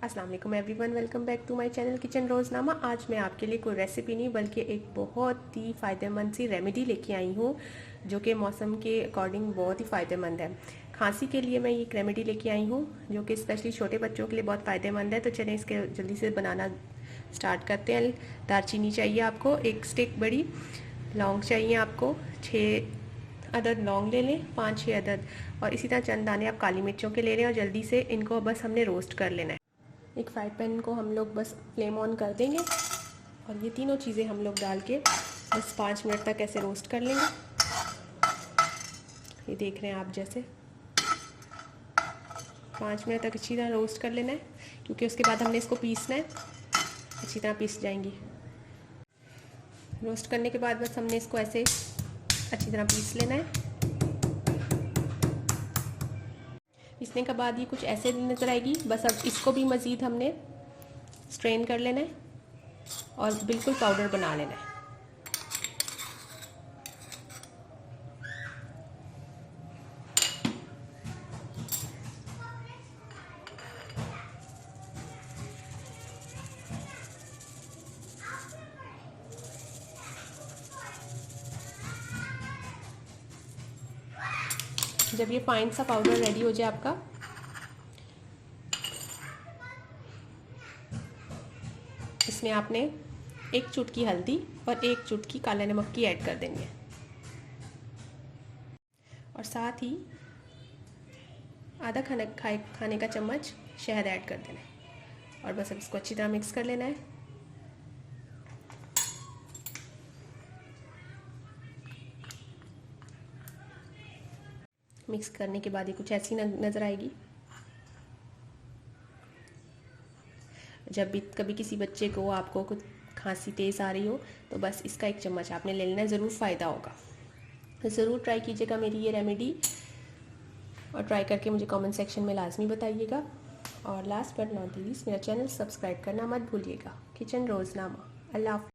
अस्सलाम वालेकुम everyone, welcome back to my channel kitchen Roznama. आज मैं आपके लिए कोई रेसिपी नहीं बल्कि एक बहुत ही फ़ायदेमंद सी रेमेडी लेके आई हूँ जो कि मौसम के अकॉर्डिंग बहुत ही फ़ायदेमंद है। खांसी के लिए मैं ये एक रेमेडी लेके आई हूँ जो कि स्पेशली छोटे बच्चों के लिए बहुत फ़ायदेमंद है। तो चलें इसके जल्दी से बनाना स्टार्ट करते हैं। दालचीनी चाहिए आपको, एक स्टिक बड़ी लौंग चाहिए आपको, 6 अदद लौंग ले लें, 5-6 अदद, और इसी तरह चंद दाने आप काली मिर्चों के ले लें और जल्दी से इनको बस हमने रोस्ट कर लेना है। एक फ्राई पैन को हम लोग बस फ्लेम ऑन कर देंगे और ये तीनों चीज़ें हम लोग डाल के बस 5 मिनट तक ऐसे रोस्ट कर लेंगे। ये देख रहे हैं आप, जैसे 5 मिनट तक अच्छी तरह रोस्ट कर लेना है, क्योंकि उसके बाद हमने इसको पीसना है, अच्छी तरह पीस जाएंगी। रोस्ट करने के बाद बस हमने इसको ऐसे अच्छी तरह पीस लेना है। पीसने के बाद ये कुछ ऐसे नज़र आएगी। बस अब इसको भी मज़ीद हमने स्ट्रेन कर लेना है और बिल्कुल पाउडर बना लेना है। जब ये फाइन सा पाउडर रेडी हो जाए आपका, इसमें आपने 1 चुटकी हल्दी और 1 चुटकी काला नमक की ऐड कर देंगे और साथ ही आधा खाने का चम्मच शहद ऐड कर देना है और बस अब इसको अच्छी तरह मिक्स कर लेना है। मिक्स करने के बाद ये कुछ ऐसी नज़र आएगी। जब भी कभी किसी बच्चे को आपको कुछ खांसी तेज़ आ रही हो तो बस इसका 1 चम्मच आपने ले लेना है, ज़रूर फ़ायदा होगा। तो ज़रूर ट्राई कीजिएगा मेरी ये रेमेडी, और ट्राई करके मुझे कमेंट सेक्शन में लाजमी बताइएगा। और लास्ट बट नॉट लीस्ट, मेरा चैनल सब्सक्राइब करना मत भूलिएगा। किचन रोज़नामा। अल्लाह हाफ़िज़।